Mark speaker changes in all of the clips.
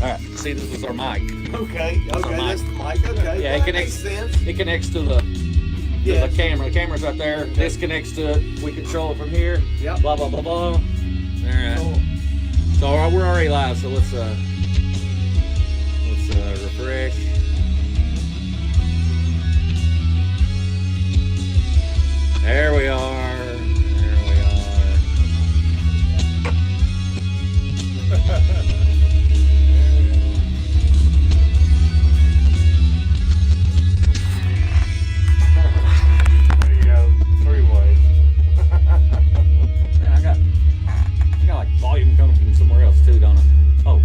Speaker 1: All right. See, this is our mic.
Speaker 2: Okay,
Speaker 1: That's our
Speaker 2: that's the mic. Okay,
Speaker 1: Yeah,
Speaker 2: well,
Speaker 1: it
Speaker 2: that
Speaker 1: connects.
Speaker 2: makes sense.
Speaker 1: It connects to the camera. The camera's right there. This connects to it. We control it from here.
Speaker 2: Yep.
Speaker 1: Blah blah blah blah. All right.
Speaker 2: Cool.
Speaker 1: So we're already live. So let's refresh. There we are. There we are.
Speaker 2: There you go. 3 ways.
Speaker 1: Man, I got like volume coming from somewhere else too, don't I? Oh,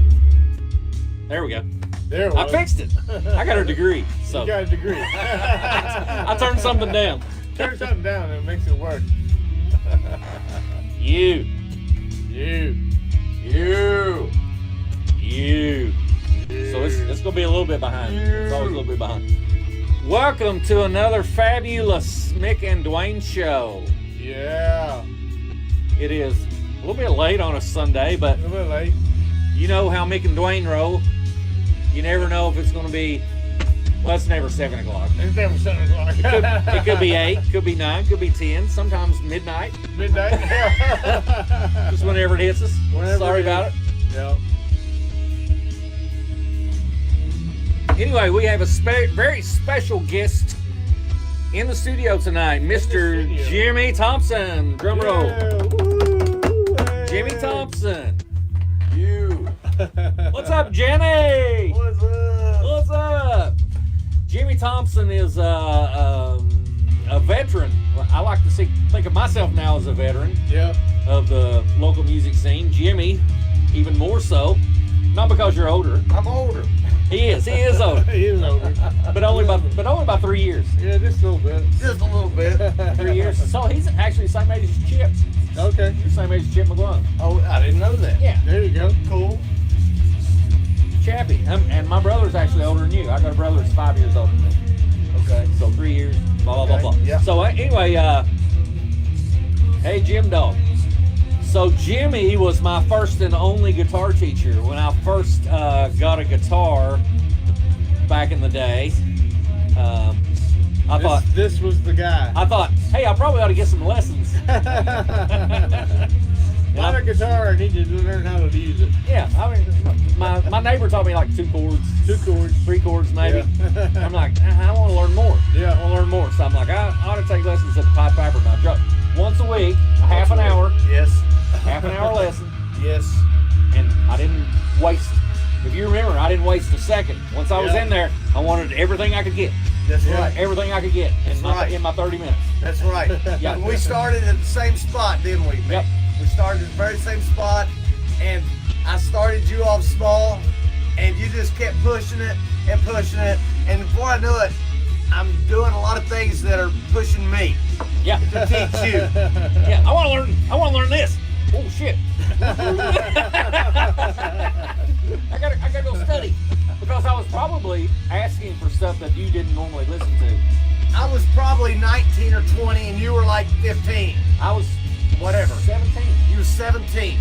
Speaker 1: there we go.
Speaker 2: There it
Speaker 1: I
Speaker 2: was.
Speaker 1: fixed it. I got a degree, so
Speaker 2: You got a degree.
Speaker 1: I turned something down.
Speaker 2: Turn something down and it makes it work.
Speaker 1: You. So it's gonna be a little bit behind. It's always a little bit behind. Welcome to another fabulous Mick and Duane show.
Speaker 2: Yeah.
Speaker 1: It is a little bit late on a Sunday, but
Speaker 2: A little bit late.
Speaker 1: you know how Mick and Duane roll. You never know if it's gonna be. Well, it's never 7 o'clock.
Speaker 2: It's never 7 o'clock.
Speaker 1: It could be 8, could be 9, could be 10, sometimes midnight.
Speaker 2: Midnight.
Speaker 1: Just whenever it hits us.
Speaker 2: Whenever
Speaker 1: Sorry
Speaker 2: it
Speaker 1: about it.
Speaker 2: Yeah.
Speaker 1: Anyway, we have a very special guest in the studio tonight, Mr.
Speaker 2: studio.
Speaker 1: Jimi Thompson. Drum roll.
Speaker 2: Yeah. Woo. Hey.
Speaker 1: Jimi Thompson.
Speaker 2: You.
Speaker 1: What's up, Jenny?
Speaker 2: What's up?
Speaker 1: What's up? Jimi Thompson is a veteran. I like to think of myself now as a veteran
Speaker 2: Yeah.
Speaker 1: of the local music scene. Jimmy, even more so. Not because you're older.
Speaker 2: I'm older.
Speaker 1: He is older.
Speaker 2: He is older.
Speaker 1: But only by 3 years.
Speaker 2: Yeah, just a little bit. Just a little bit.
Speaker 1: 3 years. So he's actually the same age as Chip.
Speaker 2: Okay.
Speaker 1: You're the same age as Chip McGlone.
Speaker 2: Oh, I didn't know that.
Speaker 1: Yeah.
Speaker 2: There you go. Cool.
Speaker 1: Chappie. And my brother's actually older than you. I got a brother that's 5 years older than me.
Speaker 2: Okay.
Speaker 1: So 3 years, blah, blah,
Speaker 2: Okay,
Speaker 1: blah, blah.
Speaker 2: yeah.
Speaker 1: So anyway, hey, Jim Dog. So Jimmy was my first and only guitar teacher when I first got a guitar back in the day. I thought, hey, I probably ought to get some lessons.
Speaker 2: Buy a guitar, I need you to learn how to use it.
Speaker 1: Yeah, I mean, my neighbor taught me like 2 chords.
Speaker 2: 2 chords.
Speaker 1: 3 chords maybe.
Speaker 2: Yeah.
Speaker 1: I'm like, I want to learn more.
Speaker 2: Yeah.
Speaker 1: I want to learn more. So I'm like, I ought to take lessons at the Pied Piper. Now, once a week, half an hour,
Speaker 2: Yes.
Speaker 1: half an hour lesson,
Speaker 2: Yes.
Speaker 1: and I didn't waste. If you remember, I didn't waste a second. Once I was
Speaker 2: Yeah.
Speaker 1: in there, I wanted everything I could get.
Speaker 2: That's
Speaker 1: Yeah,
Speaker 2: right.
Speaker 1: everything I could get
Speaker 2: That's
Speaker 1: in
Speaker 2: right.
Speaker 1: my 30 minutes.
Speaker 2: That's right.
Speaker 1: Yeah.
Speaker 2: We started at the same spot, didn't we?
Speaker 1: Yep.
Speaker 2: We started at the very same spot, and I started you off small, and you just kept pushing it, and before I knew it, I'm doing a lot of things that are pushing me
Speaker 1: Yeah.
Speaker 2: to teach you.
Speaker 1: Yeah. I want to learn this. Oh shit. I gotta go study. Because I was probably asking for stuff that you didn't normally listen to.
Speaker 2: I was probably 19 or 20, and you were like 15.
Speaker 1: I was
Speaker 2: Whatever.
Speaker 1: 17.
Speaker 2: You were 17.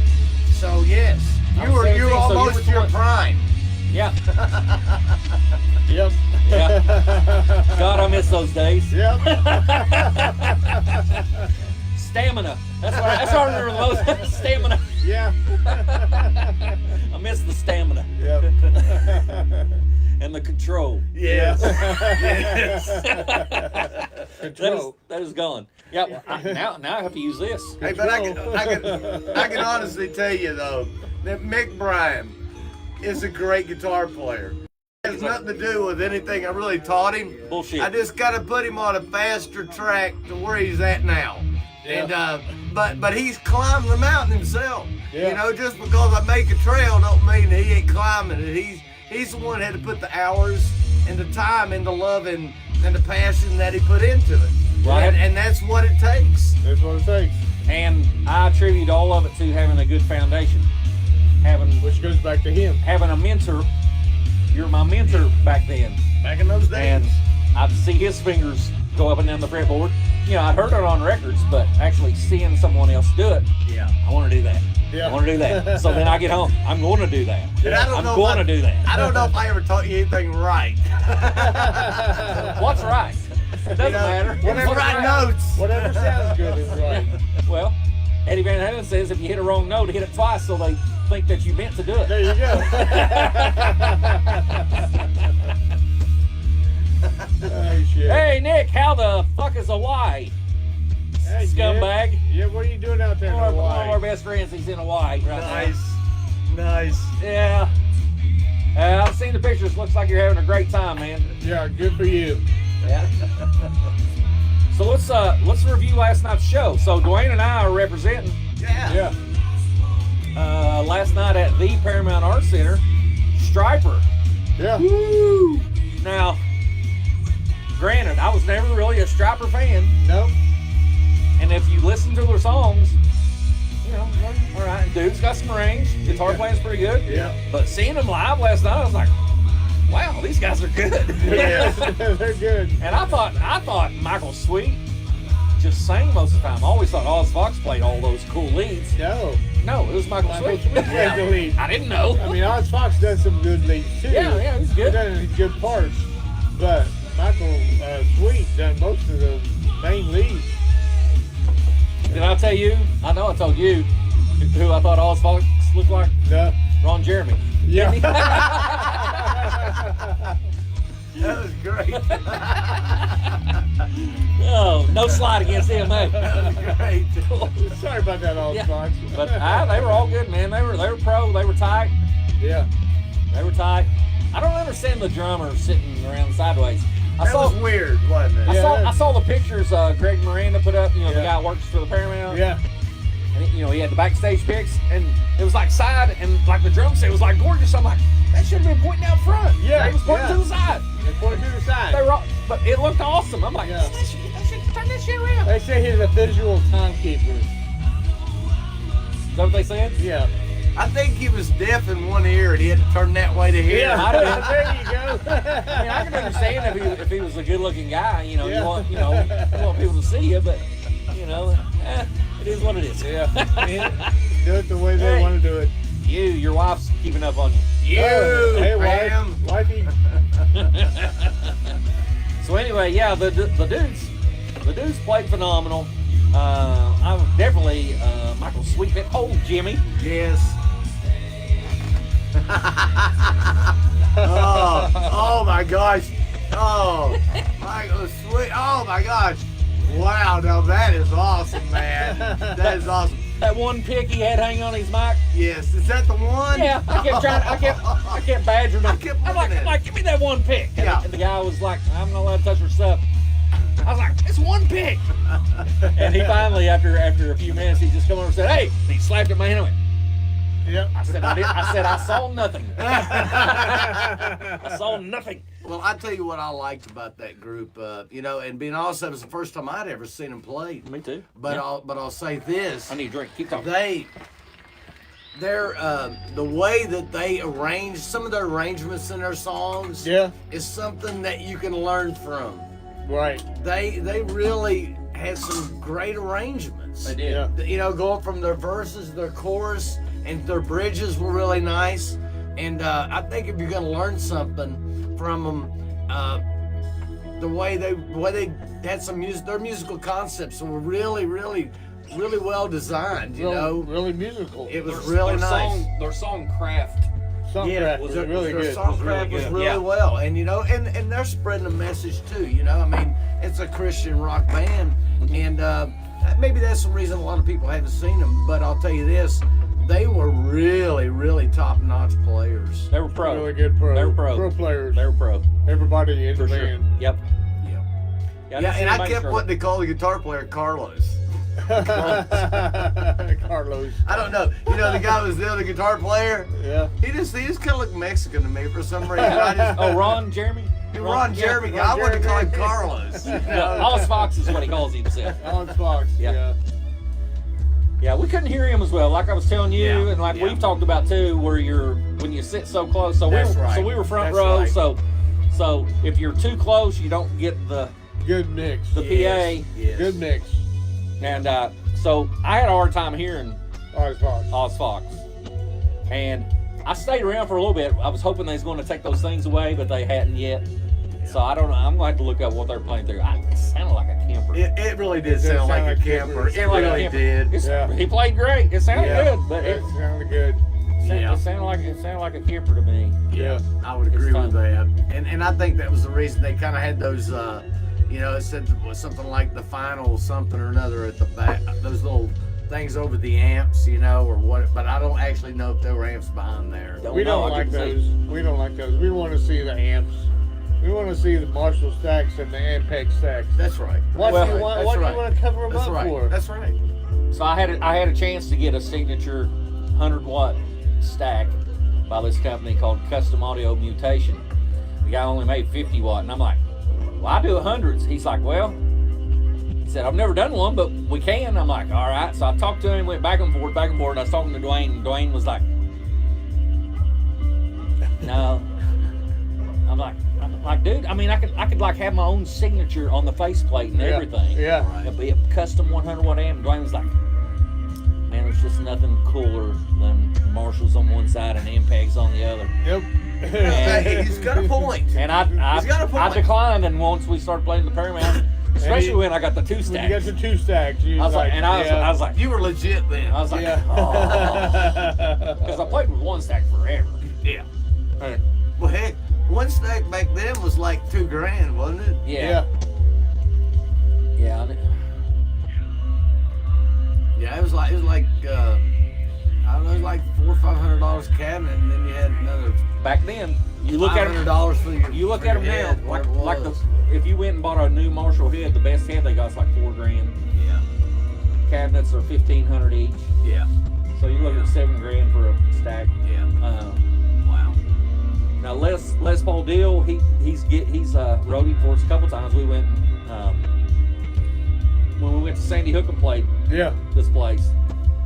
Speaker 2: So yes,
Speaker 1: I
Speaker 2: you
Speaker 1: was
Speaker 2: were
Speaker 1: 17, so you
Speaker 2: almost
Speaker 1: were
Speaker 2: your
Speaker 1: 20.
Speaker 2: prime.
Speaker 1: Yeah.
Speaker 2: Yep.
Speaker 1: Yeah. God, I miss those days.
Speaker 2: Yep.
Speaker 1: Stamina. That's what I remember the most. Stamina.
Speaker 2: Yeah.
Speaker 1: I miss the stamina
Speaker 2: Yep.
Speaker 1: and the control.
Speaker 2: Yes. Yes.
Speaker 1: That is gone. Yeah. Now I have to use this.
Speaker 2: Hey, but I can honestly tell you though that Mick Bryan is a great guitar player. It has nothing to do with anything I really taught him.
Speaker 1: Bullshit.
Speaker 2: I just got to put him on a faster track to where he's at now.
Speaker 1: Yeah.
Speaker 2: And but he's climbed the mountain himself.
Speaker 3: Yeah.
Speaker 2: You know, just because I make a trail don't mean that he ain't climbing it. He's the one that had to put the hours and the time and the love and the passion that he put into it.
Speaker 1: Right.
Speaker 2: And that's what it takes.
Speaker 3: That's what it takes.
Speaker 1: And I attribute all of it to having a good foundation.
Speaker 3: Which goes back to him.
Speaker 1: Having a mentor. You're my mentor back then.
Speaker 2: Back in those days.
Speaker 1: And I'd see his fingers go up and down the fretboard. You know, I'd heard it on records, but actually seeing someone else do it,
Speaker 2: Yeah.
Speaker 1: I want to do that.
Speaker 3: Yeah.
Speaker 1: I want to do that. So then I get home. I'm going to do that.
Speaker 2: And I don't
Speaker 1: I'm
Speaker 2: know
Speaker 1: going
Speaker 2: if
Speaker 1: to do that.
Speaker 2: I don't know if I ever taught you anything right.
Speaker 1: What's right? It doesn't matter.
Speaker 2: Whatever
Speaker 1: What's
Speaker 2: right
Speaker 1: right?
Speaker 2: notes.
Speaker 3: Whatever sounds good is right.
Speaker 1: Well, Eddie Van Halen says if you hit a wrong note, hit it twice so they think that you meant to do it.
Speaker 3: There you go. Oh, shit.
Speaker 1: Hey, Nick, how the fuck is Hawaii?
Speaker 3: Hey,
Speaker 1: Scumbag.
Speaker 3: Yeah, what are you doing out there in
Speaker 1: One of our
Speaker 3: Hawaii?
Speaker 1: best friends, he's in Hawaii right
Speaker 2: Nice.
Speaker 1: now. Yeah. I've seen the pictures. Looks like you're having a great time, man.
Speaker 3: Yeah, good for you.
Speaker 1: Yeah. So let's review last night's show. So Duane and I are representing
Speaker 2: Yeah.
Speaker 3: Yeah.
Speaker 1: last night at the Paramount Arts Center, Striper.
Speaker 3: Yeah.
Speaker 1: Woo! Now, granted, I was never really a Striper fan,
Speaker 3: No.
Speaker 1: and if you listen to their songs, you know, all right, dude's got some range. Guitar playing's pretty good.
Speaker 3: Yeah.
Speaker 1: But seeing them live last night, I was like, wow, these guys are good.
Speaker 3: Yeah. They're good.
Speaker 1: And I thought Michael Sweet just sang most of the time. I always thought Oz Fox played all those cool leads.
Speaker 3: No.
Speaker 1: No, it was Michael
Speaker 3: Michael
Speaker 1: Sweet.
Speaker 3: Sweet played the lead.
Speaker 1: I didn't know.
Speaker 3: I mean, Oz Fox does some good leads too.
Speaker 1: Yeah, he's good.
Speaker 3: He does good parts. But Michael Sweet done most of the main leads.
Speaker 1: Did I tell you? I know I told you who I thought Oz Fox looked like.
Speaker 3: No.
Speaker 1: Ron Jeremy.
Speaker 3: Yeah.
Speaker 2: That was great.
Speaker 1: Oh, no slide against him,
Speaker 2: That
Speaker 1: hey.
Speaker 2: was great.
Speaker 3: Sorry about that, Oz
Speaker 1: Yeah.
Speaker 3: Fox.
Speaker 1: But they were all good, man. They were pro. They were tight.
Speaker 3: Yeah.
Speaker 1: They were tight. I don't understand the drummer sitting around sideways.
Speaker 2: That was weird, wasn't it?
Speaker 3: Yeah.
Speaker 1: I saw the pictures Greg Miranda put up. You know, the
Speaker 3: Yeah.
Speaker 1: guy who works for the Paramount.
Speaker 3: Yeah.
Speaker 1: And you know, he had the backstage pics, and it was like side, and like the drum set was like gorgeous. I'm like, that should have been pointing out front.
Speaker 3: Yeah,
Speaker 1: It was pointing
Speaker 3: yeah.
Speaker 1: to the side.
Speaker 3: They pointed to the side.
Speaker 1: They were all, but it looked awesome. I'm like,
Speaker 3: Yeah.
Speaker 1: that shit, turn that shit around.
Speaker 3: They say he's a visual timekeeper.
Speaker 1: Is that what they said?
Speaker 3: Yeah.
Speaker 2: I think he was deaf in one ear and he had to turn that way to hear.
Speaker 3: Yeah.
Speaker 1: I don't know.
Speaker 3: There you go.
Speaker 1: I mean, I can understand if he was a good-looking guy. You know,
Speaker 3: Yeah.
Speaker 1: you want people to see you, but you know, it is what it is.
Speaker 3: Yeah. Do it the way they
Speaker 1: Hey.
Speaker 3: want to do it.
Speaker 1: Your wife's keeping up on you.
Speaker 3: Hey,
Speaker 2: Pam.
Speaker 3: wifey.
Speaker 1: So anyway, yeah, the dudes played phenomenal. I'm definitely Michael Sweet. Oh, Jimi.
Speaker 2: Yes. oh my gosh. Oh, Michael Sweet. Oh my gosh. Wow, now that is awesome, man. That is awesome.
Speaker 1: That one pick he had hanging on his mic.
Speaker 2: Yes, is that the one?
Speaker 1: Yeah, I kept badgering him.
Speaker 2: I kept
Speaker 1: I'm
Speaker 2: looking at
Speaker 1: like, give me that one pick. And,
Speaker 2: Yeah.
Speaker 1: and the guy was like, I'm not allowed to touch her stuff. I was like, it's one pick. And he finally, after a few minutes, he just come over and said, hey, and he slapped at my hand and went,
Speaker 3: Yep.
Speaker 1: I said, I saw nothing. I saw nothing.
Speaker 2: Well, I tell you what I liked about that group, and being honest, that was the first time I'd ever seen them play.
Speaker 1: Me too.
Speaker 2: But
Speaker 1: Yeah.
Speaker 2: I'll say this:
Speaker 1: I need a drink. Keep talking.
Speaker 2: they're the way that they arrange some of their arrangements in their songs
Speaker 3: Yeah.
Speaker 2: is something that you can learn from.
Speaker 3: Right.
Speaker 2: They really had some great arrangements.
Speaker 1: They did.
Speaker 3: Yeah.
Speaker 2: You know, going from their verses, their chorus, and their bridges were really nice. And I think if you're going to learn something from them, the way they had some music, their musical concepts were really well designed. You know,
Speaker 3: Really musical.
Speaker 2: it was really nice.
Speaker 1: Their song Craft.
Speaker 3: Songcraft
Speaker 2: was
Speaker 3: was really
Speaker 2: their
Speaker 3: good.
Speaker 2: Songcraft was really
Speaker 1: Yeah.
Speaker 2: well, and and they're spreading a message too. You know, I mean, it's a Christian rock band, and maybe that's the reason a lot of people haven't seen them. But I'll tell you this: they were really top-notch players.
Speaker 1: They were pro.
Speaker 3: Really good pro.
Speaker 1: They were pro.
Speaker 3: Pro players.
Speaker 1: They were pro.
Speaker 3: Everybody in
Speaker 1: For
Speaker 3: the
Speaker 1: sure.
Speaker 3: band.
Speaker 1: Yep.
Speaker 2: Yeah,
Speaker 1: didn't
Speaker 2: yeah,
Speaker 1: see
Speaker 2: and I
Speaker 1: anybody
Speaker 2: kept
Speaker 1: struggle.
Speaker 2: wanting to call the guitar player Carlos.
Speaker 3: Carlos.
Speaker 2: I don't know. You know, the guy who was the other guitar player.
Speaker 3: Yeah.
Speaker 2: He just kind of looked Mexican to me for some reason. I just,
Speaker 1: Oh, Ron Jeremy?
Speaker 2: Ron Jeremy
Speaker 1: yeah,
Speaker 2: guy. I wanted to call him
Speaker 3: Jeremy.
Speaker 2: Carlos.
Speaker 1: Yeah, Oz Fox is what he calls himself.
Speaker 3: Alex Fox.
Speaker 1: Yeah.
Speaker 3: Yeah.
Speaker 1: Yeah, we couldn't hear him as well, like I was telling you,
Speaker 2: Yeah,
Speaker 1: and like
Speaker 2: yeah.
Speaker 1: we've talked about too, where when you sit so close. So
Speaker 2: That's right.
Speaker 1: we were front
Speaker 2: That's
Speaker 1: row.
Speaker 2: right.
Speaker 1: So if you're too close, you don't get the
Speaker 3: Good mix.
Speaker 1: the
Speaker 2: Yes,
Speaker 1: PA,
Speaker 2: yes.
Speaker 3: Good mix.
Speaker 1: and so I had a hard time hearing
Speaker 3: Oz Fox.
Speaker 1: Oz Fox. And I stayed around for a little bit. I was hoping they was going to take those things away, but they hadn't yet. So I don't know. I'm going to have to look up what they're playing through. It sounded like a camper.
Speaker 2: It really did sound like a camper. It
Speaker 1: Sounded like a
Speaker 2: really
Speaker 1: camper.
Speaker 2: did.
Speaker 1: It's- He played great. It sounded
Speaker 2: Yeah.
Speaker 1: good, but
Speaker 3: It sounded good.
Speaker 2: Yeah.
Speaker 1: it sounded like a camper to me.
Speaker 3: Yeah.
Speaker 2: I would agree
Speaker 1: fun.
Speaker 2: with that. And I think that was the reason they kind of had those, it said it was something like the final something or another at the back, those little things over the amps, or what, but I don't actually know if there were amps behind there.
Speaker 3: We don't like those. We don't like those. We want to see the amps. We want to see the Marshall stacks and the Ampeg stacks.
Speaker 2: That's right.
Speaker 3: What
Speaker 1: Well,
Speaker 3: do you want? What do you want to cover them
Speaker 2: That's
Speaker 3: up
Speaker 2: right.
Speaker 3: for?
Speaker 2: That's right.
Speaker 1: So I had a chance to get a signature 100-watt stack by this company called Custom Audio Mutation. The guy only made 50-watt, and I'm like, well, I do 100s. He's like, well, he said, I've never done one, but we can. I'm like, all right. So I talked to him, went back and forth. And I was talking to Duane, and Duane was like, no. I'm like, dude, I mean, I could like have my own signature on the faceplate and everything.
Speaker 3: Yeah.
Speaker 1: It'd be a custom 100-watt amp. And Duane was like, man, there's just nothing cooler than Marshalls on one side and Ampegs on the other.
Speaker 3: Yep.
Speaker 2: Hey, he's got a point.
Speaker 1: And
Speaker 2: He's got a point.
Speaker 1: I declined, and once we started playing the Paramount, especially when I got the two
Speaker 3: When
Speaker 1: stacks.
Speaker 3: you got the two stacks, you
Speaker 1: I was like,
Speaker 3: yeah.
Speaker 1: I was like,
Speaker 2: You were legit then.
Speaker 1: I was like,
Speaker 3: Yeah.
Speaker 1: because I played with one stack forever.
Speaker 2: Yeah.
Speaker 1: And,
Speaker 2: Well, heck, one stack back then was like $2,000, wasn't it?
Speaker 1: yeah, yeah.
Speaker 2: Yeah, it was like I don't know, it was like $400 or $500 cabinet, and then you had another
Speaker 1: Back then, you look at them.
Speaker 2: $500 for your.
Speaker 1: You look
Speaker 2: for
Speaker 1: at
Speaker 2: your
Speaker 1: them
Speaker 2: head,
Speaker 1: now,
Speaker 2: whatever it
Speaker 1: like
Speaker 2: was.
Speaker 1: if you went and bought a new Marshall head, the best head they got is like $4,000.
Speaker 2: Yeah.
Speaker 1: Cabinets are $1,500 each.
Speaker 2: Yeah.
Speaker 1: So you look at $7,000 for a stack.
Speaker 2: Yeah. Wow.
Speaker 1: Now Les Paul Deal, he's roadied for us a couple times. We went when we went to Sandy Hook and played
Speaker 3: Yeah.
Speaker 1: this place,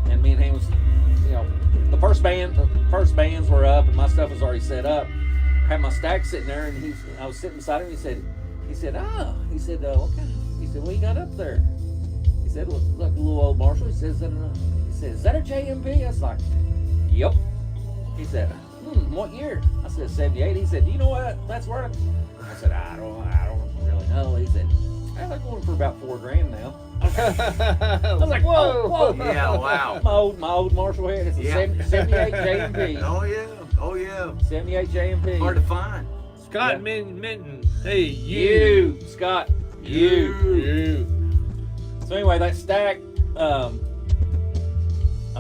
Speaker 1: and me and him was, the first bands were up and my stuff was already set up. I had my stack sitting there, and I was sitting beside him. He said, what kind? He said, what you got up there? He said, look, a little old Marshall. He says, is that a JMP? I was like, yep. He said, what year? I said 78. He said, do you know what that's worth? I said, I don't really know. He said, they're going for about $4,000 now. I was like, whoa.
Speaker 2: Yeah. Wow.
Speaker 1: My old Marshall head. It's a 78 JMP.
Speaker 2: Oh yeah. Oh yeah.
Speaker 1: 78 JMP.
Speaker 2: Hard to find.
Speaker 3: Scott
Speaker 1: Yeah.
Speaker 3: Minton. Hey,
Speaker 1: You, Scott. You. So anyway, that stack, I've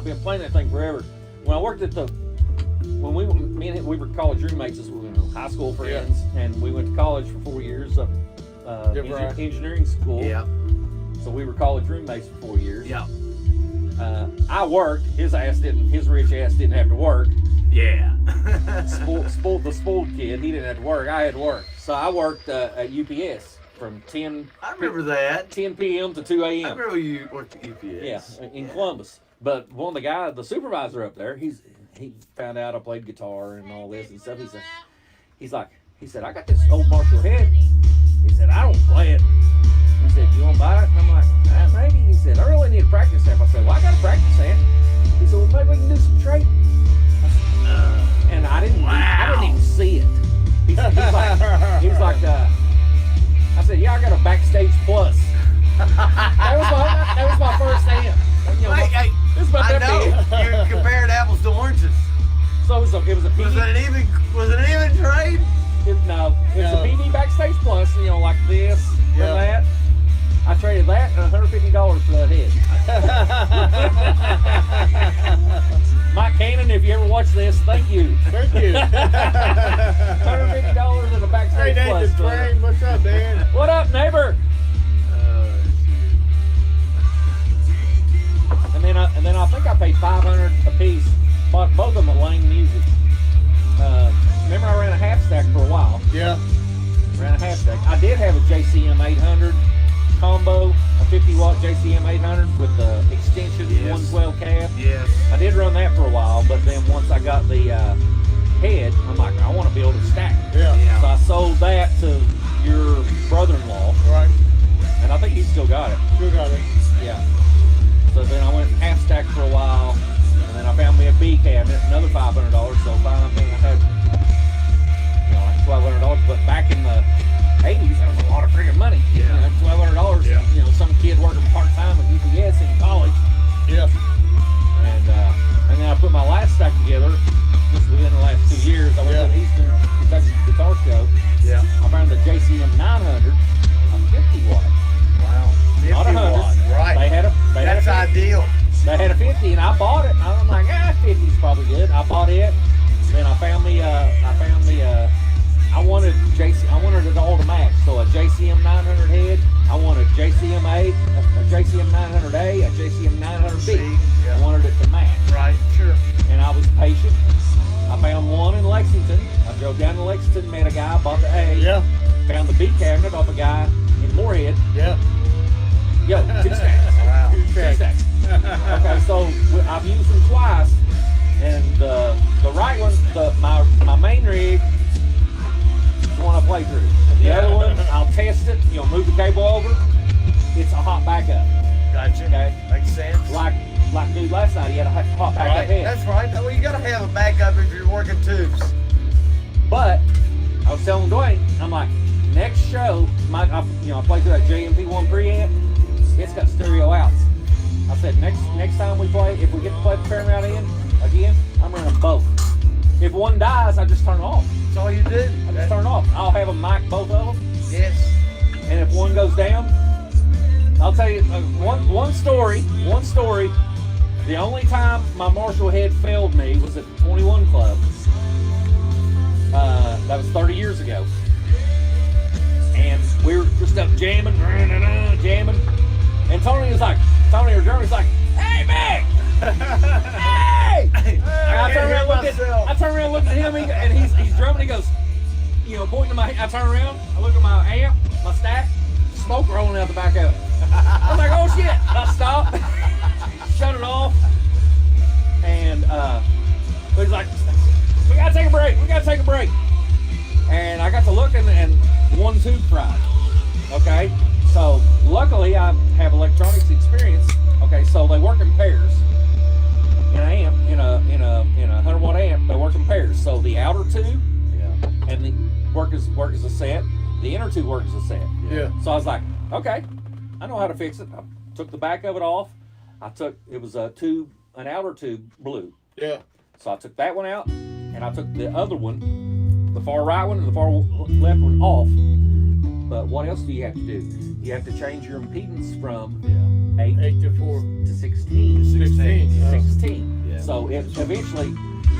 Speaker 1: been playing that thing forever. When I worked at me and we were college roommates as we were high school friends, and we went to college for 4 years of engineering school.
Speaker 2: Yeah.
Speaker 1: So we were college roommates for 4 years.
Speaker 2: Yeah.
Speaker 1: I worked. His rich ass didn't have to work.
Speaker 2: Yeah.
Speaker 1: The spoiled kid. He didn't have to work. I had to work. So I worked at UPS from 10
Speaker 2: I remember that.
Speaker 1: 10 p.m. to 2
Speaker 2: I
Speaker 1: a.m.
Speaker 2: remember you worked at UPS.
Speaker 1: Yeah, in Columbus. But one of the guys, the supervisor up there, he found out I played guitar and all this and stuff. He said, I got this old Marshall head. He said, I don't play it. He said, you want to buy it? And I'm like, maybe. He said, I really need a practice amp. I said, well, I got a practice amp. He said, well, maybe we can do some trading. And I didn't even see it. He was like, I said, yeah, I got a Backstage Plus. That was my first amp. This is about
Speaker 2: I
Speaker 1: that
Speaker 2: know.
Speaker 1: big.
Speaker 2: You compared apples to oranges.
Speaker 1: So it was a PD.
Speaker 2: Was it an even trade?
Speaker 1: It was a PD Backstage Plus, like this and that. I traded that and $150 for that head. Mike Cannon, if you ever watch this, thank you.
Speaker 3: Thank you.
Speaker 1: $150 in a
Speaker 3: Hey,
Speaker 1: Backstage Plus.
Speaker 3: Nathan Train. What's up, man?
Speaker 1: What up, neighbor? And then I think I paid $500 a piece. Bought both of them at Lane Music. Remember I ran a half stack for a while.
Speaker 3: Yeah.
Speaker 1: Ran a half stack. I did have a JCM 800 combo, a 50-watt JCM 800 with the extension 112 cab.
Speaker 2: Yes.
Speaker 1: I did run that for a while, but then once I got the head, I'm like, I want to build a stack.
Speaker 3: Yeah.
Speaker 2: Yeah.
Speaker 1: So I sold that to your brother-in-law.
Speaker 3: Right.
Speaker 1: and I think he's still got it.
Speaker 3: Still got it.
Speaker 1: Yeah. So then I went half stack for a while, and then I found me a B cabinet, another $500. So finally I had, like $1,200. But back in the 80s, that was a lot of freaking money.
Speaker 2: Yeah.
Speaker 1: $1,200.
Speaker 2: Yeah.
Speaker 1: Some kid working part time at UPS in college.
Speaker 3: Yeah.
Speaker 1: And then I put my last stack together just within the last 2 years. I went to the Eastern Kentucky Guitar Show.
Speaker 2: Yeah.
Speaker 1: I found the JCM 900, a 50 watt.
Speaker 2: Wow. 50
Speaker 1: Not 100.
Speaker 2: watt. Right.
Speaker 1: They had
Speaker 2: That's
Speaker 1: a 50.
Speaker 2: ideal.
Speaker 1: They had a 50, and I bought it. And I'm like, 50 is probably good. I bought it. Then I wanted it all to match. So a JCM 900 head. I wanted JCM 8, a JCM 900A, a JCM 900B.
Speaker 2: Yeah.
Speaker 1: I wanted it to match.
Speaker 2: Right. Sure.
Speaker 1: And I was patient. I found one in Lexington. I drove down to Lexington, met a guy, bought the A.
Speaker 3: Yeah.
Speaker 1: Found the B cabinet off a guy in Moorhead.
Speaker 3: Yeah.
Speaker 1: Yo, 2 stacks.
Speaker 2: Wow.
Speaker 1: 2 stacks. Okay, so I've used them twice, and the right one, my main rig, is the one I play through. The other one, I'll test it. Move the cable over. It's a hot backup.
Speaker 2: Gotcha.
Speaker 1: Okay.
Speaker 2: Makes sense.
Speaker 1: Like dude last night, he had a hot backup
Speaker 2: Right.
Speaker 1: head.
Speaker 2: That's right. Well, you gotta have a backup if you're working tubes.
Speaker 1: But I was telling Duane, I'm like, next show, I play through that JMP1 preamp. It's got stereo outs. I said next time we play, if we get to play the Paramount in again, I'm running both. If one dies, I just turn it off.
Speaker 2: That's all you do.
Speaker 1: I just turn it off. I'll have them mic both of them.
Speaker 2: Yes.
Speaker 1: And if one goes down, I'll tell you one story. The only time my Marshall head failed me was at the 21 Club. That was 30 years ago. And we were just up jamming. And Tony or Jeremy's like, hey, Mick! Hey! And I turn around and look at him, and he's drumming. He goes, pointing to my. I turn around, I look at my amp, my stack, smoke rolling out the back of it. I was like, oh shit! I stopped, shut it off, and he's like, we gotta take a break. And I got to looking, and one tube fried. Okay, so luckily I have electronics experience. Okay, so they work in pairs. In an amp, in a 100 watt amp, they work in pairs. So the outer tube and the work as a set. The inner tube works as a set.
Speaker 3: Yeah.
Speaker 1: So I was like, okay, I know how to fix it. I took the back of it off. It was an outer tube blue.
Speaker 3: Yeah.
Speaker 1: So I took that one out, and I took the other one, the far right one and the far left one off. But what else do you have to do? You have to change your impedance from 8
Speaker 3: to 4
Speaker 1: to 16.
Speaker 3: 16.
Speaker 1: 16.
Speaker 2: Yeah.
Speaker 1: So eventually,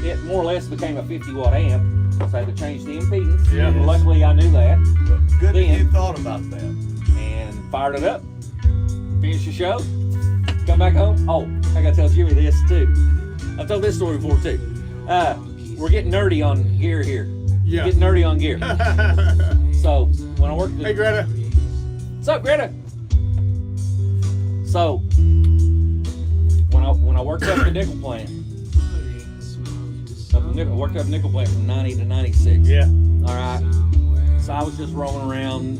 Speaker 1: it more or less became a 50 watt amp. So I had to change the impedance.
Speaker 3: Yeah.
Speaker 1: And luckily, I knew that.
Speaker 2: Good that
Speaker 1: Then-
Speaker 2: you thought about that.
Speaker 1: And fired it up. Finished the show. Come back home. Oh, I gotta tell Jimmy this too. I've told this story before too. We're getting nerdy on gear here.
Speaker 3: Yeah.
Speaker 1: Getting nerdy on gear. So when I worked
Speaker 3: Hey, Greta.
Speaker 1: What's up, Greta? So when I worked up at the nickel plant, I worked up nickel plant from 90 to 96.
Speaker 3: Yeah.
Speaker 1: All right. So I was just rolling around.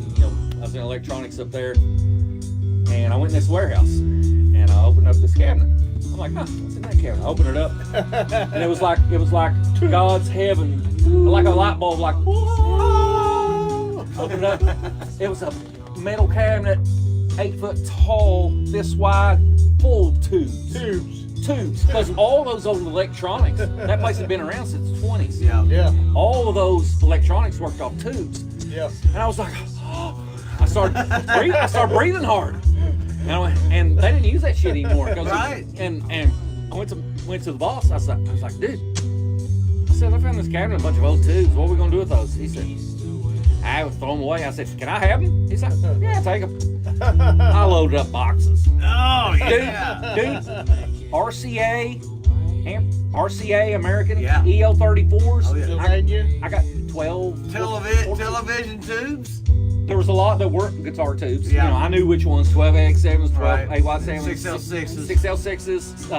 Speaker 1: I was in electronics up there, and I went in this warehouse, and I opened up this cabinet. I'm like, what's in that cabinet? I opened it up, and it was like God's heaven, like a light bulb, like. Open it up. It was a metal cabinet, 8 foot tall, this wide, full of tubes. Tubes. Because all those old electronics, that place had been around since the 20s.
Speaker 3: Yeah.
Speaker 1: All of those electronics worked off tubes.
Speaker 3: Yeah.
Speaker 1: And I was like, I started breathing hard. And they didn't use that shit anymore.
Speaker 2: Right.
Speaker 1: And I went to the boss. I was like, dude, I said, I found this cabinet, a bunch of old tubes. What are we gonna do with those? He said, I would throw them away. I said, can I have them? He's like, yeah, take them. I loaded up boxes.
Speaker 2: Oh, yeah.
Speaker 1: Dude, RCA American
Speaker 2: Yeah.
Speaker 1: EL34s.
Speaker 2: Oh, yeah.
Speaker 3: Still made you?
Speaker 1: I got 12. 14.
Speaker 2: Television tubes?
Speaker 1: there was a lot that weren't guitar tubes.
Speaker 2: Yeah.
Speaker 1: You know, I knew which ones: 12AX7s, 12
Speaker 2: Right.
Speaker 1: AY7s,
Speaker 2: 6L6s.
Speaker 1: 6L6s,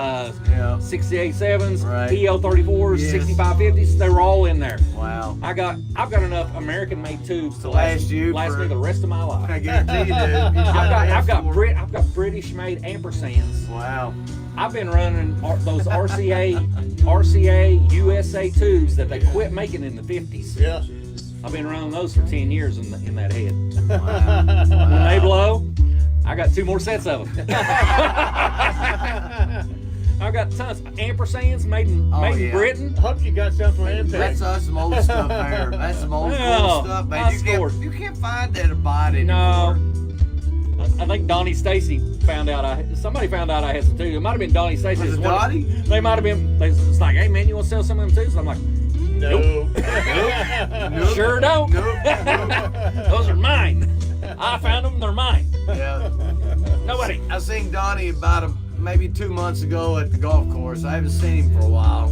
Speaker 2: Yeah.
Speaker 1: 68.7s,
Speaker 2: Right.
Speaker 1: EL34s,
Speaker 2: Yes.
Speaker 1: 6550s. They were all in there.
Speaker 2: Wow.
Speaker 1: I've got enough American-made tubes to
Speaker 2: Last you
Speaker 1: last
Speaker 2: for-
Speaker 1: me the rest of my life.
Speaker 2: I guarantee you, dude.
Speaker 1: I've got British-made ampersands.
Speaker 2: Wow.
Speaker 1: I've been running those RCA USA tubes that they quit making in the 50s.
Speaker 3: Yeah.
Speaker 1: I've been running those for 10 years in that head.
Speaker 2: Wow.
Speaker 1: When they blow, I got 2 more sets of them. I've got tons. Ampersands made in
Speaker 2: yeah.
Speaker 1: Britain.
Speaker 3: I hope you got some from
Speaker 2: That's
Speaker 3: Amtech.
Speaker 2: some old stuff there. That's some old
Speaker 1: Yeah,
Speaker 2: cool stuff, man.
Speaker 1: I scored.
Speaker 2: You can't find that about it
Speaker 1: No.
Speaker 2: anymore.
Speaker 1: I think Donnie Stacy somebody found out I had some tubes. It might have been Donnie Stacy.
Speaker 2: Was it Donnie?
Speaker 1: They might have been. It's like, hey man, you want to sell some of them tubes? I'm like,
Speaker 3: No.
Speaker 2: Nope.
Speaker 1: sure don't.
Speaker 2: Nope.
Speaker 1: Those are mine. I found them. They're mine.
Speaker 2: Yeah.
Speaker 1: Nobody.
Speaker 2: I seen Donnie about maybe 2 months ago at the golf course. I haven't seen him for a while.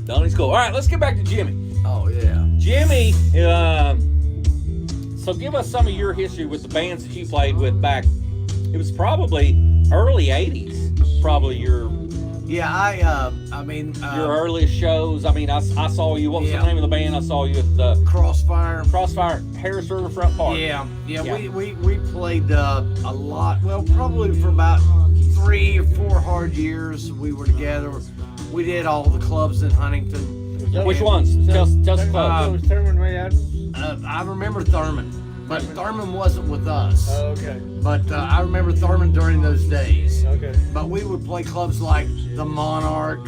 Speaker 1: Donnie's cool. All right, let's get back to Jimi.
Speaker 2: Oh yeah.
Speaker 1: Jimi, so give us some of your history with the bands that you played with back. It was probably early '80s. Probably your earliest shows. I mean, I saw you. What was
Speaker 2: Yeah.
Speaker 1: the name of the band? I saw you at the
Speaker 2: Crossfire.
Speaker 1: Harris Riverfront Park.
Speaker 2: Yeah.
Speaker 1: Yeah.
Speaker 2: We played a lot. Well, probably for about 3 or 4 hard years we were together. We did all the clubs in Huntington.
Speaker 1: Which ones? Tell us the clubs.
Speaker 3: Was Thurman Ray Adams?
Speaker 2: I remember Thurman, but Thurman wasn't with us.
Speaker 3: Oh, okay.
Speaker 2: But I remember Thurman during those days.
Speaker 3: Okay.
Speaker 2: But we would play clubs like the Monarch,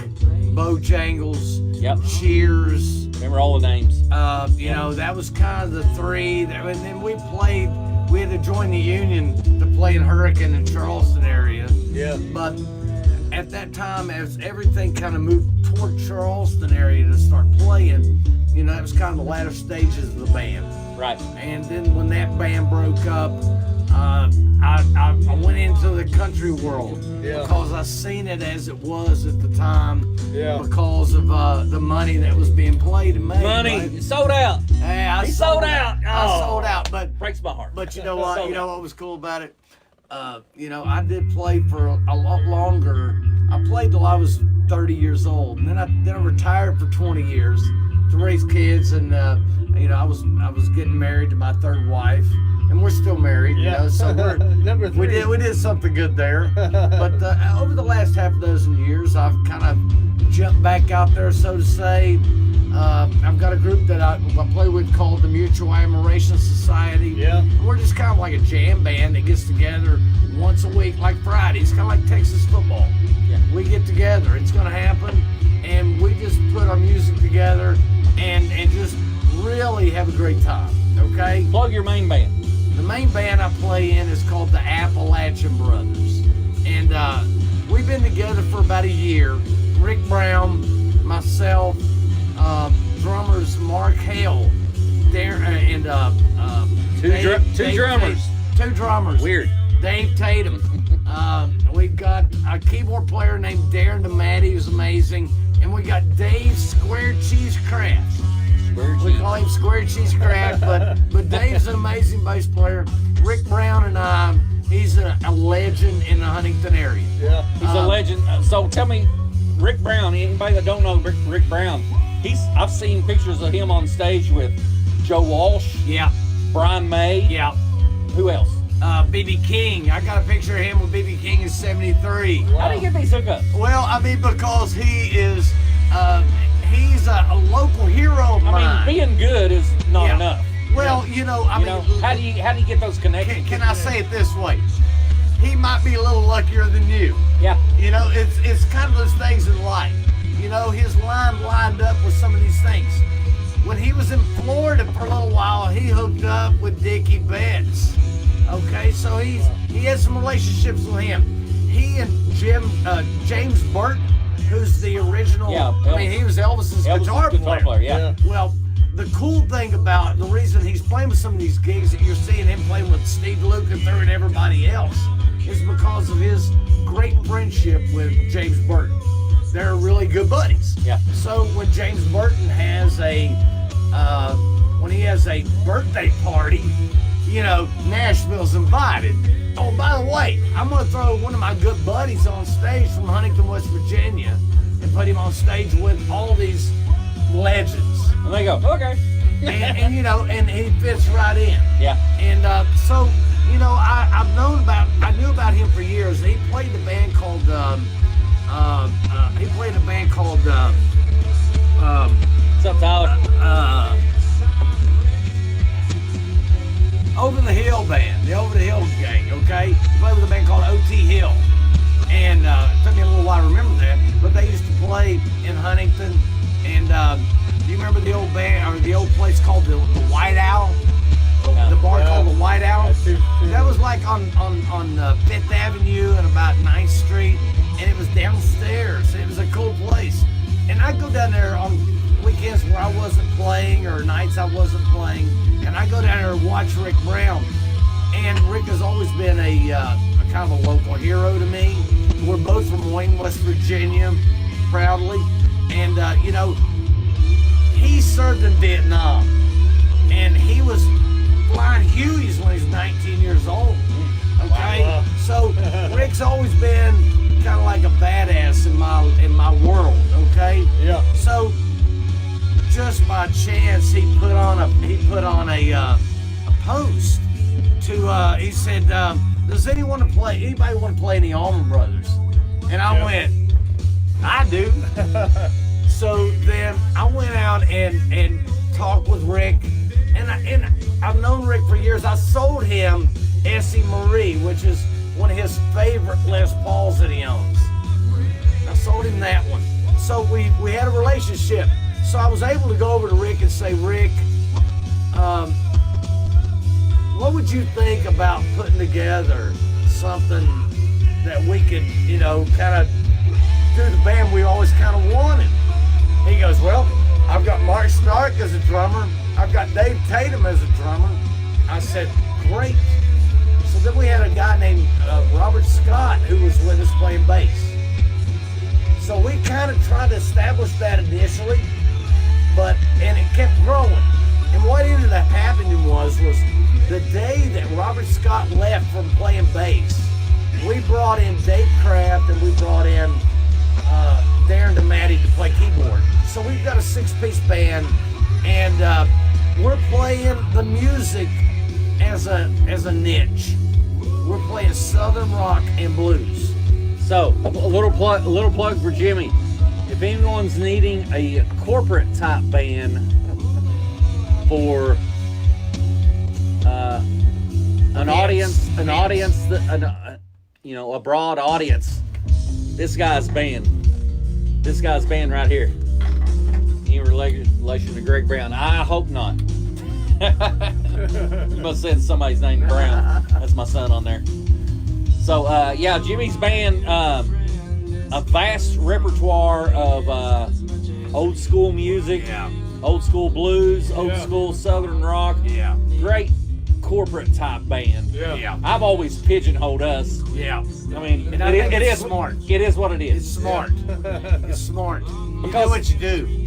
Speaker 2: Bojangles,
Speaker 1: Yep.
Speaker 2: Cheers.
Speaker 1: Remember all the names.
Speaker 2: You know, that was kind of the 3. And then we had to join the union to play in Hurricane and Charleston area.
Speaker 3: Yeah.
Speaker 2: But at that time, as everything kind of moved toward Charleston area to start playing, you know, it was kind of the latter stages of the band.
Speaker 1: Right.
Speaker 2: And then when that band broke up, I went into the country world
Speaker 3: Yeah.
Speaker 2: because I seen it as it was at the time.
Speaker 3: Yeah.
Speaker 2: Because of the money that was being played and made.
Speaker 1: Money
Speaker 2: right?
Speaker 1: sold out.
Speaker 2: Hey, I
Speaker 1: He sold out.
Speaker 2: I
Speaker 1: Oh.
Speaker 2: sold out, but
Speaker 1: Breaks my heart.
Speaker 2: you know what?
Speaker 1: Sold
Speaker 2: You know
Speaker 1: out.
Speaker 2: what was cool about it? You know, I did play for a lot longer. I played till I was 30 years old, and then I retired for 20 years to raise kids, and you know, I was getting married to my 3rd wife, and we're still married. You know, so we're
Speaker 3: Number 3.
Speaker 2: we did something good there. But over the last half dozen years, I've kind of jumped back out there, so to say. I've got a group that I play with called the Mutual Admiration Society.
Speaker 3: Yeah.
Speaker 2: We're just kind of like a jam band that gets together once a week, like Fridays, kind of like Texas football.
Speaker 1: Yeah.
Speaker 2: We get together. It's going to happen, and we just put our music together and just really have a great time. Okay.
Speaker 1: Plug your main band.
Speaker 2: The main band I play in is called the Appalachian Brothers, and we've been together for about a year. Rick Brown, myself, drummers Mark Hale, and
Speaker 1: Two drummers.
Speaker 2: 2 drummers.
Speaker 1: Weird.
Speaker 2: Dave Tatum. We've got a keyboard player named Darren DeMatti, who's amazing, and we got Dave Square Cheese Craft. We call him Square Cheese Craft, but Dave's an amazing bass player. Rick Brown and I, he's a legend in the Huntington area.
Speaker 3: Yeah.
Speaker 1: He's a legend. So tell me, Rick Brown. Anybody that don't know Rick Brown, I've seen pictures of him on stage with Joe Walsh,
Speaker 2: Yeah,
Speaker 1: Brian May.
Speaker 2: yeah.
Speaker 1: Who else?
Speaker 2: B.B. King. I got a picture of him with B.B. King in '73.
Speaker 1: How do you get these hookups?
Speaker 2: Well, I mean, because he's a local hero of mine.
Speaker 1: I mean, being good is not
Speaker 2: Yeah.
Speaker 1: enough.
Speaker 2: Well, you know, I
Speaker 1: You
Speaker 2: mean,
Speaker 1: know, how do you get those connections?
Speaker 2: can I say it this way? He might be a little luckier than you.
Speaker 1: Yeah.
Speaker 2: You know, it's kind of those things in life. You know, his line lined up with some of these things. When he was in Florida for a little while, he hooked up with Dickie Betts. Okay, so he had some relationships with him. He and James Burton, who's the original.
Speaker 1: Yeah,
Speaker 2: I mean, he was Elvis's guitar player.
Speaker 1: Yeah.
Speaker 2: Well, the cool thing about the reason he's playing with some of these gigs that you're seeing him playing with Steve Lukather and everybody else is because of his great friendship with James Burton. They're really good buddies.
Speaker 1: Yeah.
Speaker 2: So when James Burton has a when he has a birthday party, you know, Nashville's invited. Oh, by the way, I'm going to throw one of my good buddies on stage from Huntington, West Virginia, and put him on stage with all these legends.
Speaker 1: And they go, okay.
Speaker 2: And you know, and he fits right in.
Speaker 1: Yeah.
Speaker 2: And so, you know, I knew about him for years. He played the band called,
Speaker 1: What's up, Tyler?
Speaker 2: Over the Hill Band, the Over the Hill gang, okay? He played with a band called O.T. Hill. And it took me a little while to remember that, but they used to play in Huntington. And do you remember the old band, or the old place called the White Owl? The bar called the White Owl? That was like on 5th Avenue and about 9th Street, and it was downstairs. It was a cool place. And I'd go down there on weekends where I wasn't playing or nights I wasn't playing, and I go down there and watch Rick Brown. And Rick has always been a kind of a local hero to me. We're both from Wayne, West Virginia, proudly. And, you know, he served in Vietnam. And he was flying Hueys when he was 19 years old. Okay?
Speaker 3: Wow.
Speaker 2: So Rick's always been kind of like a badass in my world, okay?
Speaker 3: Yeah.
Speaker 2: So just by chance he put on a post to he said, does anybody want to play any Allman Brothers? And I went, I do. So then I went out and talked with Rick, and I've known Rick for years. I sold him Essie Marie, which is one of his favorite Les Pauls that he owns. I sold him that one. So we had a relationship. So I was able to go over to Rick and say, Rick, what would you think about putting together something that we could, you know, kind of do the band we always kind of wanted? He goes, well, I've got Mark Stark as a drummer. I've got Dave Tatum as a drummer. I said, great. So then we had a guy named Robert Scott who was with us playing bass. So we kind of tried to establish that initially, and it kept growing. And what ended up happening was the day that Robert Scott left from playing bass, we brought in Dave Kraft and we brought in Darren DeMatti to play keyboard. So we've got a 6-piece band, and we're playing the music as a niche. We're playing Southern rock and blues.
Speaker 1: So a little plug for Jimi. If anyone's needing a corporate type band for a broad audience, this guy's band right here. In relation to Greg Brown? I hope not. You must have said somebody's name Brown. That's my son on there. So yeah, Jimi's band, a vast repertoire of old school music, old school blues, old school Southern rock.
Speaker 2: Yeah.
Speaker 1: Great corporate type band.
Speaker 2: Yeah.
Speaker 1: I've always pigeonholed us.
Speaker 2: Yeah.
Speaker 1: I mean,
Speaker 2: And I think
Speaker 1: it
Speaker 2: it's
Speaker 1: is
Speaker 2: smart.
Speaker 1: It is what it is.
Speaker 2: It's smart. It's smart. You
Speaker 1: Because-
Speaker 2: do what you do.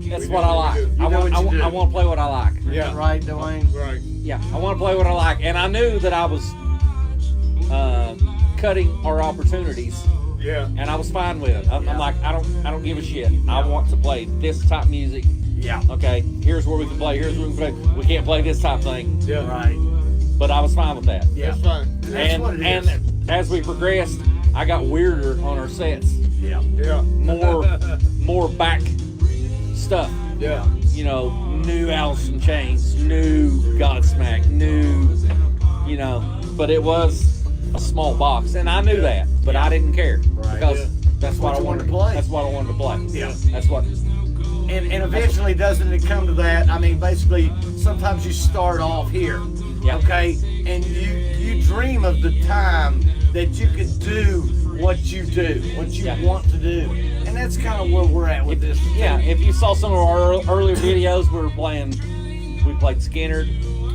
Speaker 1: That's
Speaker 3: We
Speaker 1: what
Speaker 3: do,
Speaker 1: I
Speaker 3: we
Speaker 1: like.
Speaker 3: do.
Speaker 2: You know what you do.
Speaker 1: I want to play what I like.
Speaker 3: Yeah.
Speaker 2: Right, Duane?
Speaker 3: Right.
Speaker 1: Yeah, I want to play what I like, and I knew that I was cutting our opportunities,
Speaker 3: Yeah.
Speaker 1: and I was fine with it. I'm
Speaker 2: Yeah.
Speaker 1: like, I don't give a shit. I want to play this type music.
Speaker 2: Yeah.
Speaker 1: Okay, here's where we can play. Here's where we can play. We can't play this type thing,
Speaker 3: Yeah.
Speaker 2: Right.
Speaker 1: but I was fine with that.
Speaker 2: Yeah.
Speaker 3: That's fine.
Speaker 2: That's what it is.
Speaker 1: And as we progressed, I got weirder on our sets.
Speaker 2: Yeah.
Speaker 3: Yeah.
Speaker 1: More back stuff.
Speaker 3: Yeah.
Speaker 1: You know, new Alice in Chains, new Godsmack, new, you know, but it was a small box, and I knew that, but I didn't care because that's what I wanted to play. That's what I wanted to play.
Speaker 2: Yeah.
Speaker 1: That's what.
Speaker 2: And eventually, doesn't it come to that? I mean, basically, sometimes you start off here,
Speaker 1: Yeah.
Speaker 2: okay, and you dream of the time that you could do what you do, what you want to do, and that's kind of where we're at with this.
Speaker 1: Yeah, if you saw some of our earlier videos, we played Skinner,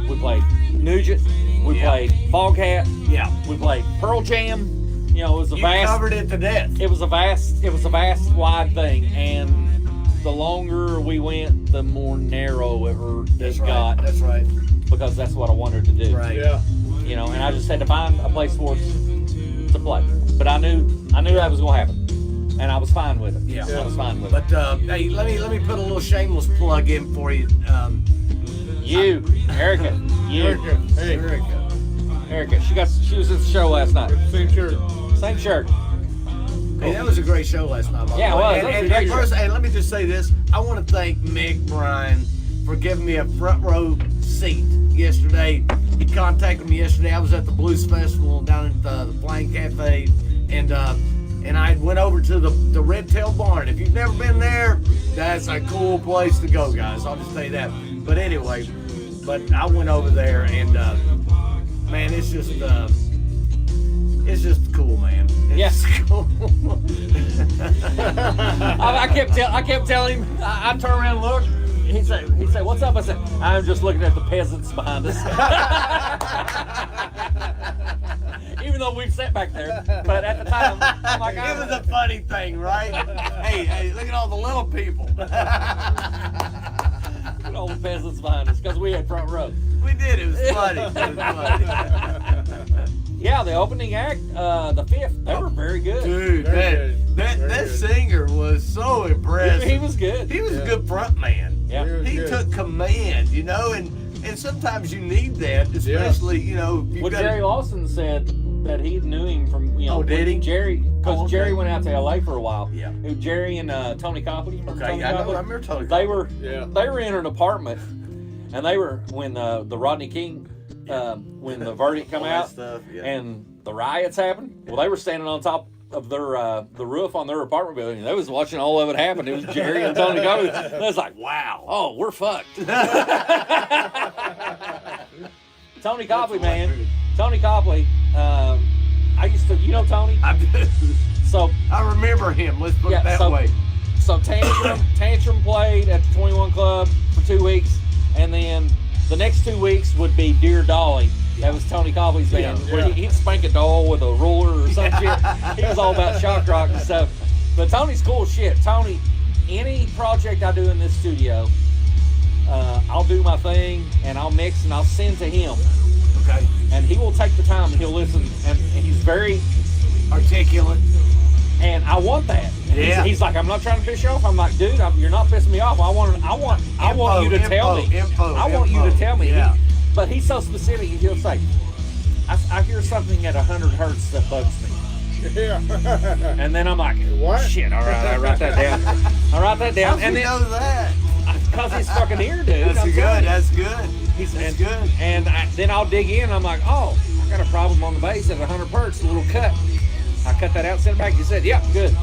Speaker 1: we played Nugent, we played Foghat,
Speaker 2: Yeah.
Speaker 1: we played Pearl Jam. You know, it was a
Speaker 2: You
Speaker 1: vast.
Speaker 2: covered it to death.
Speaker 1: It was a vast, wide thing, and the longer we went, the more narrow it got.
Speaker 2: That's right.
Speaker 1: Because that's what I wanted to do.
Speaker 2: Right.
Speaker 3: Yeah.
Speaker 1: You know, and I just had to find a place for us to play. But I knew that was going to happen, and I was fine with it.
Speaker 2: Yeah.
Speaker 1: I was fine with
Speaker 2: But hey, let me put a little shameless plug in for you.
Speaker 1: it. Erica,
Speaker 3: Hey,
Speaker 1: Erica. She was at the show last night.
Speaker 3: same shirt.
Speaker 1: Same shirt.
Speaker 2: Hey, that was a great show last night.
Speaker 1: Yeah, it was. That was a great show.
Speaker 2: First, hey, let me just say this. I want to thank Mick Bryan for giving me a front row seat yesterday. He contacted me yesterday. I was at the Blues Festival down at the Flying Cafe, and I went over to the Red Tail Barn. If you've never been there, that's a cool place to go, guys. I'll just tell you that. But anyway, I went over there, and man, it's just cool, man. It's cool.
Speaker 1: I kept telling him. I turned around and looked. He said, "What's up?" I said, "I'm just looking at the peasants behind us." Even though we've sat back there, but at the time, I'm like,
Speaker 2: It was a funny thing, right? hey, look at all the little people.
Speaker 1: all the peasants behind us because we had front row.
Speaker 2: We did. It was funny.
Speaker 1: Yeah, the opening act, the fifth, they were very good.
Speaker 2: Dude, that singer was so impressive.
Speaker 1: He was good.
Speaker 2: He was a good front man.
Speaker 1: Yeah.
Speaker 2: He took command, you know, and sometimes you need that, especially, you know.
Speaker 1: Well, Jerry Lawson said that he knew him from, you know.
Speaker 2: Oh, did he?
Speaker 1: Jerry, because
Speaker 2: okay.
Speaker 1: Jerry went out to LA for a while.
Speaker 2: Yeah.
Speaker 1: Jerry and Tony Copley.
Speaker 2: Okay,
Speaker 1: Tony
Speaker 2: I know.
Speaker 1: Copley?
Speaker 2: I remember Tony
Speaker 1: They
Speaker 2: Copley.
Speaker 1: were in an apartment, and they were when the Rodney King, when the verdict come out,
Speaker 2: stuff,
Speaker 1: and the riots happened. Well, they were standing on top of their the roof on their apartment building. They was watching all of it happen. It was Jerry and Tony Copley. I was like, wow, oh, we're fucked. Tony Copley, man. Tony Copley. I used to, you know Tony?
Speaker 2: I do.
Speaker 1: So
Speaker 2: I remember him. Let's put it that way.
Speaker 1: So Tantrum played at the 21 Club for 2 weeks, and then the next 2 weeks would be Dear Dolly. That was Tony Copley's band.
Speaker 3: Yeah.
Speaker 1: Where he'd spank a doll with a ruler or some shit. He was all about shock rock and stuff. But Tony's cool as shit. Tony, any project I do in this studio, I'll do my thing and I'll mix and I'll send to him.
Speaker 2: Okay.
Speaker 1: And he will take the time and he'll listen. And he's very
Speaker 2: articulate.
Speaker 1: And I want that.
Speaker 2: Yeah.
Speaker 1: He's like, I'm not trying to piss you off. I'm like, dude, you're not pissing me off. I want you to tell me. I want you to tell me.
Speaker 2: Yeah.
Speaker 1: But he's so specific. He'll say, I hear something at 100 hertz that bugs me.
Speaker 3: Yeah.
Speaker 1: And then I'm like,
Speaker 3: what?
Speaker 1: Shit, all right, I write that down. I write that down.
Speaker 2: How'd
Speaker 1: and
Speaker 2: you
Speaker 1: then,
Speaker 2: know that?
Speaker 1: Because he's fucking here, dude.
Speaker 2: That's
Speaker 1: I'm
Speaker 2: good.
Speaker 1: telling you.
Speaker 2: That's good.
Speaker 1: That's
Speaker 2: good.
Speaker 1: And then I'll dig in. I'm like, oh, I got a problem on the bass at 100 hertz, a little cut. I cut that out, sent it back. He said, yep, good.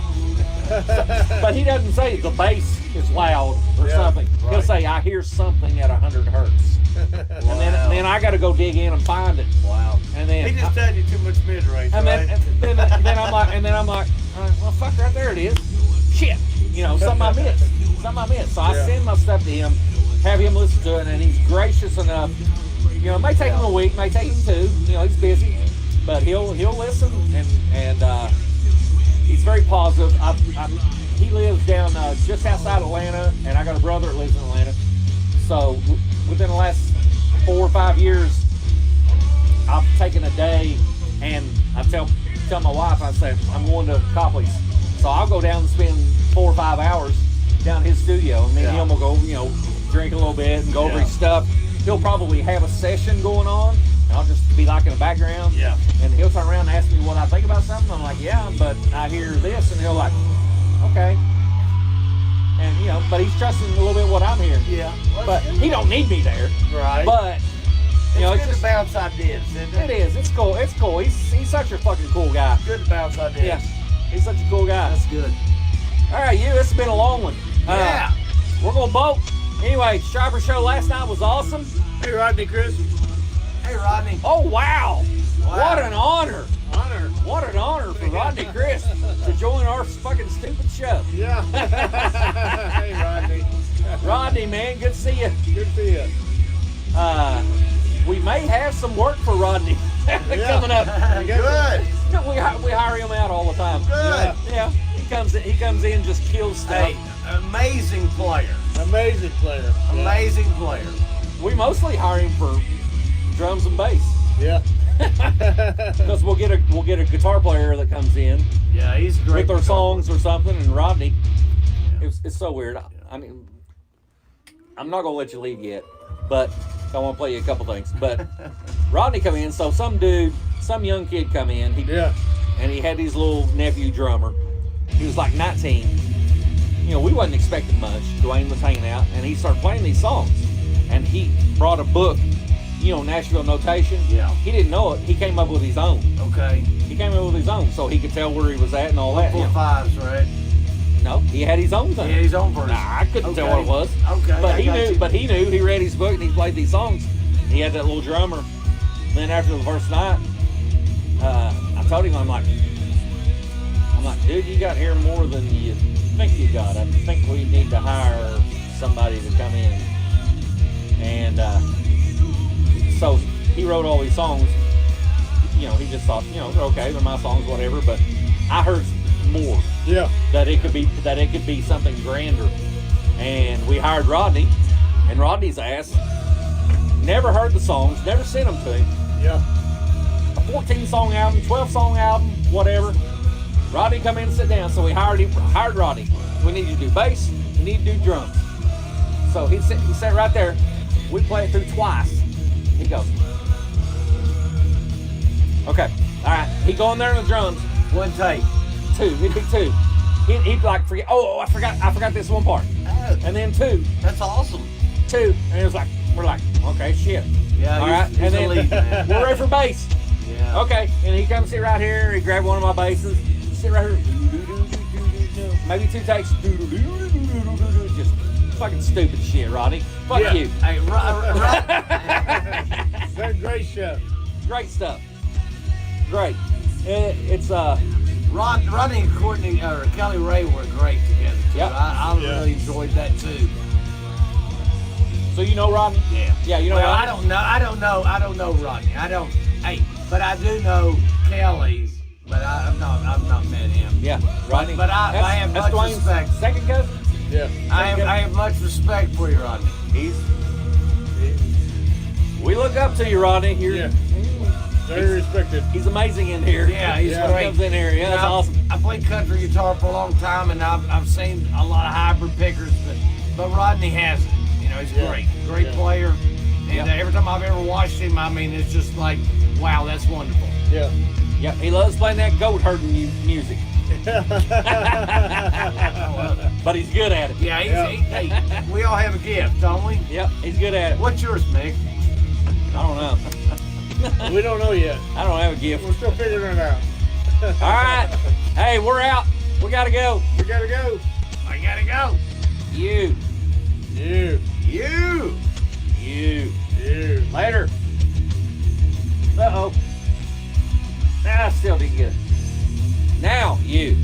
Speaker 1: But he doesn't say the bass is loud or something.
Speaker 2: Right.
Speaker 1: He'll say, I hear something at 100 hertz. And then I got to go dig in and find it.
Speaker 2: Wow.
Speaker 1: And then
Speaker 2: He just telling you too much mid-range,
Speaker 1: and
Speaker 2: right?
Speaker 1: then I'm like, well, fuck, right there it is. Shit, you know, something I missed. So I send my stuff to him, have him listen to it, and he's gracious enough. You know, it may take him a week, may take him 2. You know, he's busy, but he'll listen, and he's very positive. He lives down just outside Atlanta, and I got a brother that lives in Atlanta. So within the last 4 or 5 years, I've taken a day, and I tell my wife, I say, I'm going to Copley's. So I'll go down and spend 4 or 5 hours down at his studio, and me and him will go, you know, drink a little bit and go over his stuff. He'll probably have a session going on, and I'll just be like in the background. Yeah. And he'll turn around and ask me what I think about something. I'm like, yeah, but I hear this, and he'll like, okay. And you know, but he's trusting a little bit what I'm hearing.
Speaker 2: Yeah.
Speaker 1: But he don't need me there.
Speaker 2: Right.
Speaker 1: But you know,
Speaker 2: it's good to bounce ideas, isn't it?
Speaker 1: It is. It's cool. It's cool. He's such a fucking cool guy.
Speaker 2: Good to bounce ideas.
Speaker 1: Yeah. He's such a cool guy.
Speaker 2: That's good.
Speaker 1: All right, this has been a long one.
Speaker 2: Yeah.
Speaker 1: We're gonna boat. Anyway, Striper Show last night was awesome.
Speaker 3: Hey, Rodney, Chris.
Speaker 2: Hey, Rodney.
Speaker 1: Oh wow. What an honor. What an honor for Rodney Chris to join our fucking stupid show.
Speaker 3: Yeah. Hey, Rodney.
Speaker 1: Rodney, man, good to see you.
Speaker 3: Good to see you.
Speaker 1: We may have some work for Rodney coming up.
Speaker 2: Good.
Speaker 1: We hire him out all the time.
Speaker 2: Good.
Speaker 1: Yeah. He comes in, just kills stuff.
Speaker 2: Hey, amazing player.
Speaker 3: Amazing player. Yeah.
Speaker 2: Amazing player.
Speaker 1: We mostly hire him for drums and bass
Speaker 3: Yeah.
Speaker 1: because we'll get a guitar player that comes in
Speaker 2: Yeah, he's great.
Speaker 1: with their
Speaker 2: guitar
Speaker 1: songs
Speaker 2: player.
Speaker 1: or something. And Rodney,
Speaker 2: Yeah.
Speaker 1: it's so weird. I mean, I'm not gonna let you leave yet, but I want to play you a couple things. But Rodney come in, so some young kid come in.
Speaker 3: Yeah.
Speaker 1: And he had his little nephew drummer. He was like 19. You know, we wasn't expecting much. Duane was hanging out, and he started playing these songs. And he brought a book, you know, Nashville notation.
Speaker 2: Yeah.
Speaker 1: He didn't know it. He came up with his own.
Speaker 2: Okay.
Speaker 1: He came up with his own, so he could tell where he was at and all that. you know.
Speaker 2: 4/5s, right?
Speaker 1: No, he had his own thing.
Speaker 2: Yeah, his own version.
Speaker 1: Nah, I couldn't tell what it was.
Speaker 2: Okay.
Speaker 1: But
Speaker 2: I
Speaker 1: he
Speaker 2: got
Speaker 1: knew.
Speaker 2: you.
Speaker 1: But he knew. He read his book and he played these songs. He had that little drummer. Then after the first night, I told him, I'm like, dude, you got here more than you think you got. I think we need to hire somebody to come in. And so he wrote all these songs. You know, he just thought, you know, okay, they're my songs, whatever. But I heard more.
Speaker 3: Yeah.
Speaker 1: That it could be something grander. And we hired Rodney, and Rodney's ass never heard the songs, never sent them to him.
Speaker 3: Yeah.
Speaker 1: A 14-song album, 12-song album, whatever. Rodney come in and sit down, so we hired Rodney. We need you to do bass, we need to do drums. So he sat right there. We play it through twice. He goes, okay, all right. He go in there on the drums.
Speaker 2: One take.
Speaker 1: Two, it'd be two. He'd like forget. Oh, I forgot this one part.
Speaker 2: Oh,
Speaker 1: And then two,
Speaker 2: that's
Speaker 1: and it was like, we're like, okay, shit.
Speaker 2: Yeah,
Speaker 1: All right,
Speaker 2: he's
Speaker 1: and
Speaker 2: a
Speaker 1: then
Speaker 2: lead, man.
Speaker 1: we're ready for bass.
Speaker 2: Yeah.
Speaker 1: Okay, and he comes sit right here. He grabbed one of my basses, sit right here. Maybe two takes. Just fucking stupid shit, Rodney. Fuck
Speaker 3: Yeah.
Speaker 1: you.
Speaker 2: Hey,
Speaker 3: That's a great show.
Speaker 1: Great stuff. Great. It's
Speaker 2: Rodney and Courtney or Kelly Ray were great together too.
Speaker 1: Yep.
Speaker 2: I
Speaker 3: Yeah.
Speaker 2: really enjoyed that too.
Speaker 1: So you know Rodney?
Speaker 2: Yeah.
Speaker 1: Yeah, you know
Speaker 2: Well,
Speaker 1: Rodney?
Speaker 2: I don't know Rodney. But I do know Kelly. But I've not met him.
Speaker 1: Yeah, Rodney.
Speaker 2: But I have
Speaker 1: that's
Speaker 2: much
Speaker 1: Dwayne's
Speaker 2: respect.
Speaker 1: second cousin.
Speaker 3: Yeah.
Speaker 2: I have much respect for you, Rodney.
Speaker 1: We look up to you, Rodney.
Speaker 3: Yeah. Very respected.
Speaker 1: He's amazing in here.
Speaker 2: Yeah, he's
Speaker 3: Yeah.
Speaker 1: He
Speaker 2: great.
Speaker 1: comes in here. Yeah,
Speaker 2: You know,
Speaker 1: that's awesome.
Speaker 2: I played country guitar for a long time, and I've seen a lot of hybrid pickers, but Rodney has it. You know, he's
Speaker 3: Yeah.
Speaker 2: great
Speaker 3: Yeah.
Speaker 2: player. And
Speaker 1: Yeah.
Speaker 2: every time I've ever watched him, I mean, it's just like, wow, that's wonderful.
Speaker 3: Yeah.
Speaker 1: Yeah, he loves playing that goat herding music, but he's good at it.
Speaker 2: Yeah, hey, we all have a gift, don't we?
Speaker 1: Yep, he's good at it.
Speaker 2: What's yours, Mick?
Speaker 1: I don't know.
Speaker 3: We don't know yet.
Speaker 1: I don't have a gift.
Speaker 3: We're still figuring it out.
Speaker 1: All right. Hey, we're out. We gotta go.
Speaker 3: We gotta go.
Speaker 2: I gotta go.
Speaker 1: You.
Speaker 3: You.
Speaker 1: Later. Uh-oh. I still didn't get it. Now, you.